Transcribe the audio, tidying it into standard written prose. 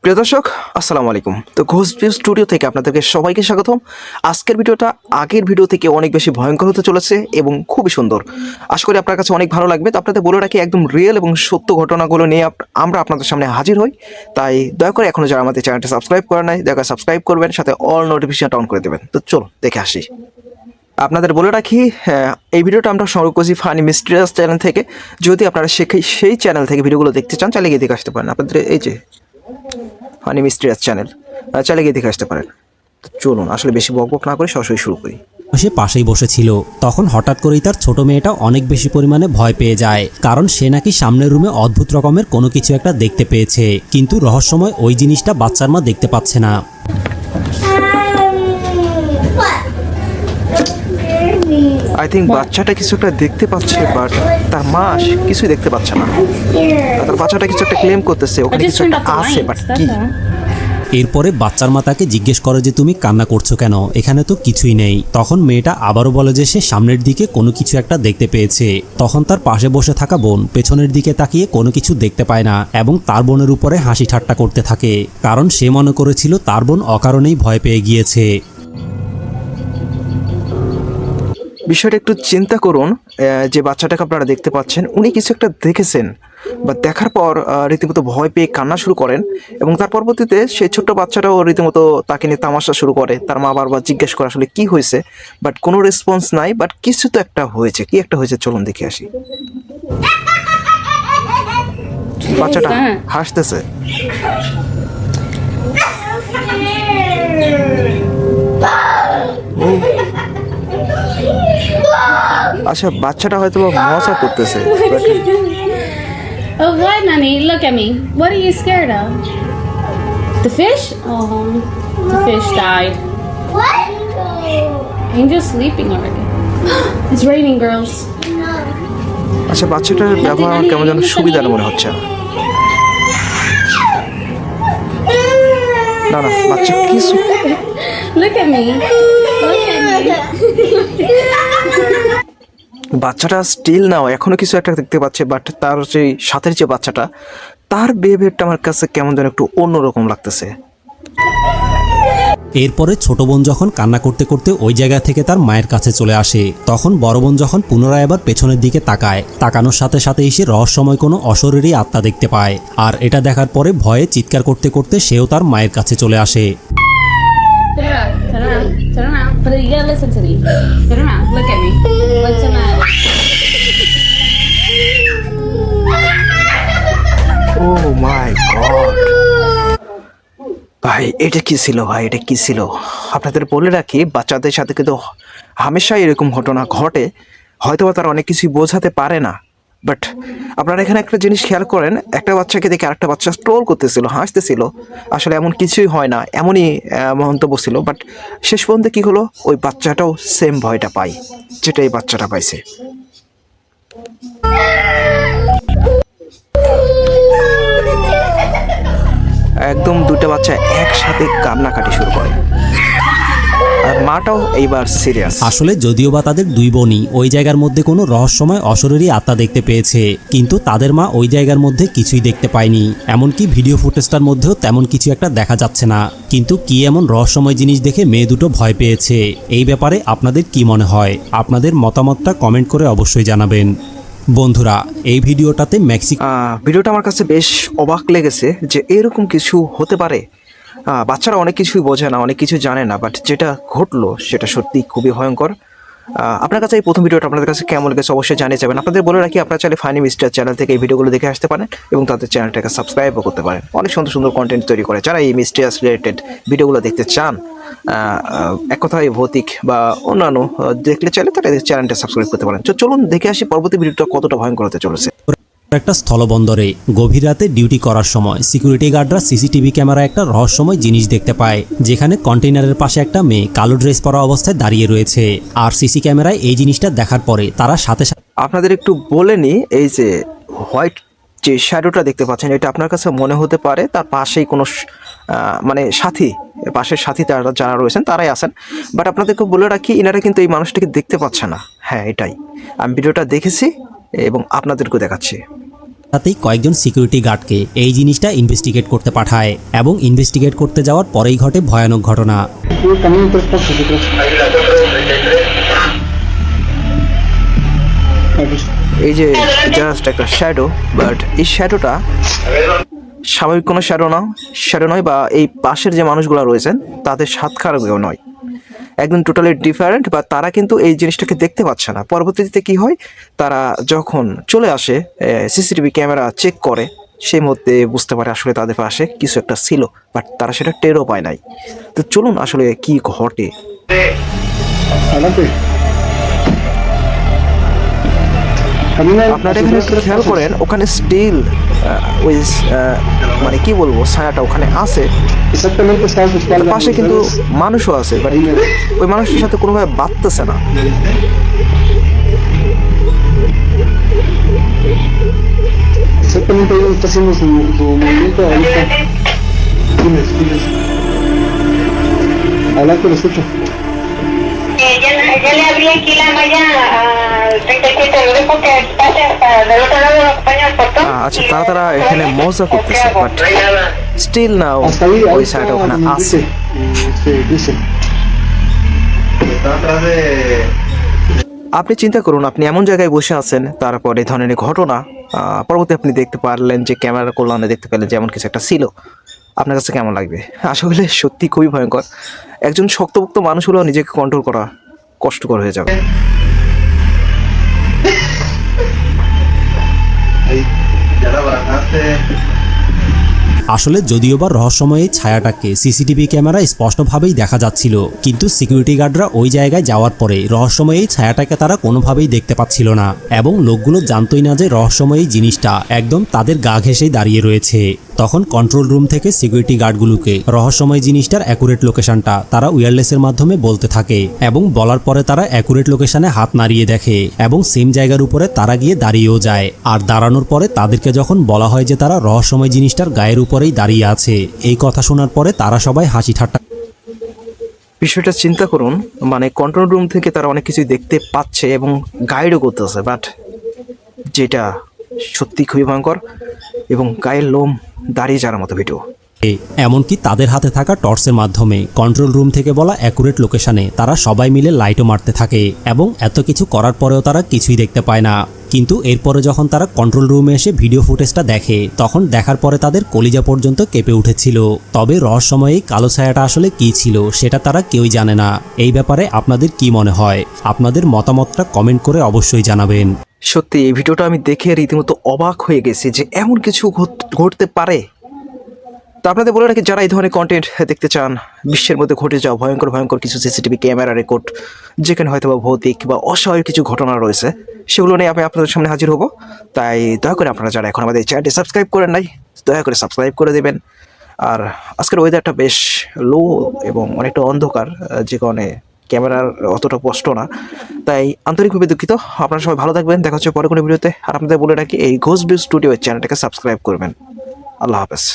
প্রিয় দর্শক আসসালামু আলাইকুম। তো ঘোস্ট ভিউ স্টুডিও থেকে আপনাদেরকে সবাইকে স্বাগতম। আজকের ভিডিওটা আগের ভিডিও থেকে অনেক বেশি ভয়ঙ্কর হতে চলেছে এবং খুবই সুন্দর। আশা করি আপনার কাছে অনেক ভালো লাগবে। তো আপনাদের বলে রাখি, একদম রিয়েল এবং সত্য ঘটনাগুলো নিয়ে আমরা আপনাদের সামনে হাজির হই। তাই দয়া করে এখনও যারা আমাদের চ্যানেলটা সাবস্ক্রাইব করে নাই, দয়া করে সাবস্ক্রাইব করবেন, সাথে অল নোটিফিকেশনটা অন করে দেবেন। তো চলো দেখে আসি। আপনাদের বলে রাখি, এই ভিডিওটা আমরা সংগ্রহ করছি ফানি মিস্ট্রিয়াস চ্যানেল থেকে। যদি আপনারা সেই চ্যানেল থেকে ভিডিওগুলো দেখতে চান, চালিয়ে গিয়ে দেখে আসতে পারেন। আপনাদের এই যে ফানি মিস্ট্রিয়াস চ্যানেল, চালিয়ে গিয়ে দেখে আসতে পারেন। তো চলুন আসলে বেশি বকবক না করে সরাসরি শুরু করি। সে পাশেই বসেছিল। তখন হঠাৎ করেই তার ছোট মেয়েটা অনেক বেশি পরিমাণে ভয় পেয়ে যায়, কারণ সে নাকি সামনের রুমে অদ্ভুত রকমের কোনো কিছু একটা দেখতে পেয়েছে, কিন্তু রহস্যময় ওই জিনিসটা বাচ্চার মা দেখতে পাচ্ছে না। আই থিঙ্ক বাচ্চাটা কিছু একটা দেখতে পাচ্ছে, বাট তার মা কিছুই দেখতে পাচ্ছে না। তার বাচ্চাটা কিছু একটা ক্লেম করতেছে, ওখানে কিছু একটা আছে, বাট কি? এরপরে বাচ্চার মা তাকে জিজ্ঞেস করে যে তুমি কান্না করছো কেন, এখানে তো কিছুই নেই। তখন মেয়েটা আবারও বলে যে সে সামনের দিকে কোনো কিছু একটা দেখতে পেয়েছে। তখন তার পাশে বসে থাকা বোন পেছনের দিকে তাকিয়ে কোনো কিছু দেখতে পায় না এবং তার বোনের উপরে হাসি ঠাট্টা করতে থাকে, কারণ সে মনে করেছিল তার বোন অকারণেই ভয় পেয়ে গিয়েছে। বিষয়টা একটু চিন্তা করুন। যে বাচ্চাটাকে আপনারা দেখতে পাচ্ছেন, উনি কিছু একটা দেখেছেন বা দেখার পর রীতিমতো ভয় পেয়ে কান্না শুরু করেন, এবং তার পরবর্তীতে সেই ছোট্ট বাচ্চাটাও রীতিমতো তাকে নিয়ে তামাশা শুরু করে। তার মা বারবার জিজ্ঞেস করে আসলে কি হয়েছে, বাট কোনো রেসপন্স নাই। বাট কিছু তো একটা হয়েছে, কি একটা হয়েছে চলুন দেখে আসি। বাচ্চাটা হাসতেছে। আচ্ছা, বাচ্চাটা হয়তো মজা করতেছে। Oh, what, Nani? Look at me. What are you scared of? The fish? Oh, the fish died. What? Angel's sleeping already. It's raining, girls. আচ্ছা, বাচ্চাটার ব্যবহার আমার কেমন যেন সুবিধার মনে হচ্ছে না। না, বাচ্চা কিছু। Look at me. Look at me. বাচ্চাটা স্টিল নাও এখনো কিছু একটা দেখতে পাচ্ছে, বাট তার যে সাথের যে বাচ্চাটা, তার বিহেভিয়ারটা আমার কাছে কেমন যেন একটু অন্যরকম লাগতেছে। এরপরে ছোট বোন যখন কান্না করতে করতে ওই জায়গা থেকে তার মায়ের কাছে চলে আসে, তখন বড় বোন যখন পুনরায় আবার পেছনের দিকে তাকায়, তাকানোর সাথে সাথে এসে রহস্যময় কোনো অশরীরী আত্মা দেখতে পায়। আর এটা দেখার পরে ভয়ে চিৎকার করতে করতে সেও তার মায়ের কাছে চলে আসে। Turn around. Turn around. Turn around. But you gotta listen to me. Turn around. Look at me. What's the matter? Oh my God! ভাই এটা কি ছিল? ভাই এটা কি ছিল? আপনাদের বলে রাখি, বাচ্চাদের সাথে কিন্তু হামেশাই এরকম ঘটনা ঘটে। হয়তো তারা অনেক কিছুই বোঝাতে পারে না, বাট আপনারা এখানে একটা জিনিস খেয়াল করেন, একটা বাচ্চাকে দেখে আরেকটা বাচ্চা ট্রোল করতেছিল, হাসতেছিল। আসলে এমন কিছুই হয় না, এমনই মন্তব্য ছিল। বাট শেষ পর্যন্ত কী হলো, ওই বাচ্চাটাও সেম ভয়টা পায় যেটা এই বাচ্চাটা পাইছে। একদম দুটো বাচ্চা একসাথে কান্নাকাটি শুরু করে, আর মাটাও এইবার সিরিয়াস। আসলে যদিও বা তাদের দুই বোনই ওই জায়গার মধ্যে কোনো রহস্যময় অশরীরী আত্মা দেখতে পেয়েছে, কিন্তু তাদের মা ওই জায়গার মধ্যে কিছুই দেখতে পায়নি। এমনকি ভিডিও ফুটেজটার মধ্যেও তেমন কিছু একটা দেখা যাচ্ছে না। কিন্তু কি এমন রহস্যময় জিনিস দেখে মেয়ে দুটো ভয় পেয়েছে? এই ব্যাপারে আপনাদের কি মনে হয়? আপনাদের মতামতটা কমেন্ট করে অবশ্যই জানাবেন। বন্ধুরা, এই ভিডিওটাতে ভিডিওটা আমার কাছে বেশ অবাক লেগেছে যে এরকম কিছু হতে পারে। বাচ্চারা অনেক কিছুই বোঝে না, অনেক কিছু জানে না, বাট যেটা ঘটলো সেটা সত্যি খুবই ভয়ঙ্কর। আপনার কাছে এই প্রথম ভিডিওটা আপনাদের কাছে কেমন লেগেছে অবশ্যই জানিয়ে যাবেন। আপনাদের বলে রাখি, আপনারা চাইলে ফানি মিস্টার চ্যানেল থেকে এই ভিডিওগুলো দেখে আসতে পারেন এবং তাদের চ্যানেলটাকে সাবস্ক্রাইবও করতে পারেন। অনেক সুন্দর সুন্দর কন্টেন্ট তৈরি করে যারা এই মিস্ট্রিয়াস রিলেটেড ভিডিওগুলো দেখতে চান। এক কথায় ভৌতিক বা অন্যান্য দেখলে চাইলে তারা চ্যানেলটা সাবস্ক্রাইব করতে পারেন। চলুন দেখে আসি পরবর্তী ভিডিওটা কতটা ভয়ঙ্কর হতে চলেছে। একটা স্থলবন্দরে গভীর রাতে ডিউটি করার সময় সিকিউরিটি গার্ডরা সিসিটিভি ক্যামেরায় একটা রহস্যময় জিনিস দেখতে পায়, যেখানে কন্টেইনারের পাশে একটা মেয়ে কালো ড্রেস পরা অবস্থায় দাঁড়িয়ে রয়েছে। আর সিসি ক্যামেরায় এই জিনিসটা দেখার পরে তারা সাথে সাথে আপনাদের একটু বলে নিই, এই যে হোয়াইট যে শ্যাডোটা দেখতে পাচ্ছেন, এটা আপনার কাছে মনে হতে পারে তার পাশেই কোনো মানে সাথী, পাশের সাথী যারা রয়েছেন তারাই আছেন। বাট আপনাদেরকে বলে রাখি, এনারা কিন্তু এই মানুষটাকে দেখতে পাচ্ছে না। হ্যাঁ, এটাই আমি ভিডিওটা দেখেছি এবং আপনাদেরকেও দেখাচ্ছি। সাথেই কয়েকজন সিকিউরিটি গার্ডকে এই জিনিসটা ইনভেস্টিগেট করতে পাঠায় এবং ইনভেস্টিগেট করতে যাওয়ার পরেই ঘটে ভয়ানক ঘটনা। এই যে জাস্ট একটা শ্যাডো, বাট এই শ্যাডোটা স্বাভাবিক কোনো শ্যাডো নয়, বা এই পাশের যে মানুষগুলো রয়েছেন তাদের সাক্ষাৎকারও নয়, একদম টোটালি ডিফারেন্ট। বা তারা কিন্তু এই জিনিসটাকে দেখতে পাচ্ছে না। পরবর্তীতে কি হয়, তারা যখন চলে আসে সিসিটিভি ক্যামেরা চেক করে, সেই মধ্যে বুঝতে পারে আসলে তাদের পাশে কিছু একটা ছিল, বাট তারা সেটা টেরও পায় নাই। তো চলুন আসলে কি ঘটে। আপনারা এখানে একটু খেয়াল করেন, ওখানে স্টিল ওই মানে কি বলবো, ছায়াটা ওখানে আছে, তার পাশে কিন্তু মানুষও আছে, বাট ওই মানুষের সাথে কোনোভাবে বাঁধতেছে না। Exactamente, ahí está haciendo su movimiento ahorita. Diles. Adelante, lo escucho. Ya le abrí aquí la malla al 37, lo dejo que pase hasta del otro lado, lo acompaño al portón. আচ্ছা, তারা এখানে মজা করতেছে, বাট স্টিল না Hasta ahí, ওই ahí ছায়াটা está ওখানে donde আছে। dice. Está atrás de... আপনি চিন্তা করুন, আপনি এমন জায়গায় বসে আছেন, তারপর এই ধরনের ঘটনা পরবর্তী আপনি দেখতে পারলেন যে ক্যামেরার কল্যাণে দেখতে পেলেন যে এমন কিছু একটা ছিল, আপনার কাছে কেমন লাগবে? আসলে সত্যি খুবই ভয়ঙ্কর। একজন শক্তপোক্ত মানুষ হলেও নিজেকে কন্ট্রোল করা কষ্টকর হয়ে যাবে। Ahí, ya la bajaste. আসলে যদিও বা রহস্যময় এই ছায়াটাকে সিসিটিভি ক্যামেরায় স্পষ্টভাবেই দেখা যাচ্ছিল, কিন্তু সিকিউরিটি গার্ডরা ওই জায়গায় যাওয়ার পরে রহস্যময় এই ছায়াটাকে তারা কোনোভাবেই দেখতে পাচ্ছিল না, এবং লোকগুলো জানতোই না যে রহস্যময় এই জিনিসটা একদম তাদের গা ঘেঁষেই দাঁড়িয়ে রয়েছে। তখন কন্ট্রোল রুম থেকে সিকিউরিটি গার্ডগুলোকে রহস্যময় জিনিসটার অ্যাকুরেট লোকেশনটা তারা ওয়্যারলেসের মাধ্যমে বলতে থাকে, এবং বলার পরে তারা অ্যাকুরেট লোকেশনে হাত নাড়িয়ে দেখে এবং সেম জায়গার উপরে তারা গিয়ে দাঁড়িয়েও যায়। আর দাঁড়ানোর পরে তাদেরকে যখন বলা হয় যে তারা রহস্যময় জিনিসটার গায়ের উপরেই দাঁড়িয়ে আছে, এই কথা শোনার পরে তারা সবাই হাসি ঠাট্টা। বিষয়টা চিন্তা করুন, মানে কন্ট্রোল রুম থেকে তারা অনেক কিছুই দেখতে পাচ্ছে এবং গাইডও করতেছে, বাট যেটা সত্যি খুবই ভয়ঙ্কর এবং গায়ের লোম দাঁড়িয়ে যাওয়ার মতো ভিডিও। এমনকি তাদের হাতে থাকা টর্চের মাধ্যমে কন্ট্রোল রুম থেকে বলা অ্যাকুরেট লোকেশনে তারা সবাই মিলে লাইটও মারতে থাকে, এবং এত কিছু করার পরেও তারা কিছুই দেখতে পায় না। কিন্তু এরপরে যখন তারা কন্ট্রোল রুমে এসে ভিডিও ফুটেজটা দেখে, তখন দেখার পরে তাদের কলিজা পর্যন্ত কেঁপে উঠেছিল। তবে রহস্যময় এই কালো ছায়াটা আসলে কী ছিল সেটা তারা কেউই জানে না। এই ব্যাপারে আপনাদের কি মনে হয়? আপনাদের মতামতটা কমেন্ট করে অবশ্যই জানাবেন। সত্যি এই ভিডিওটা আমি দেখে রীতিমতো অবাক হয়ে গেছি যে এমন কিছু ঘটতে পারে। তো আপনাদের বলে রাখি, যারা এই ধরনের কন্টেন্ট দেখতে চান, বিশ্বের মধ্যে ঘটে যাওয়া ভয়ঙ্কর কিছু সিসিটিভি ক্যামেরা রেকর্ড, যেখানে হয়তো বা ভৌতিক বা অস্বাভাবিক কিছু ঘটনা রয়েছে, সেগুলো নিয়ে আমি আপনাদের সামনে হাজির হব। তাই দয়া করে আপনারা যারা এখন আমাদের চ্যানেলটি সাবস্ক্রাইব করেন নাই, দয়া করে সাবস্ক্রাইব করে দেবেন। আর আজকের ওয়েদারটা বেশ লো এবং অনেকটা অন্ধকার, যে কারণে ক্যামেরার অতটা স্পষ্ট না, তাই আন্তরিকভাবে দুঃখিত। আপনারা সবাই ভালো থাকবেন, দেখা হচ্ছে পরে কোনো ভিডিওতে। আর আপনাদের বলে রাখি, এই ঘোষ ভিউ স্টুডিও চ্যানেলটাকে সাবস্ক্রাইব করবেন। আল্লাহ হাফেজ।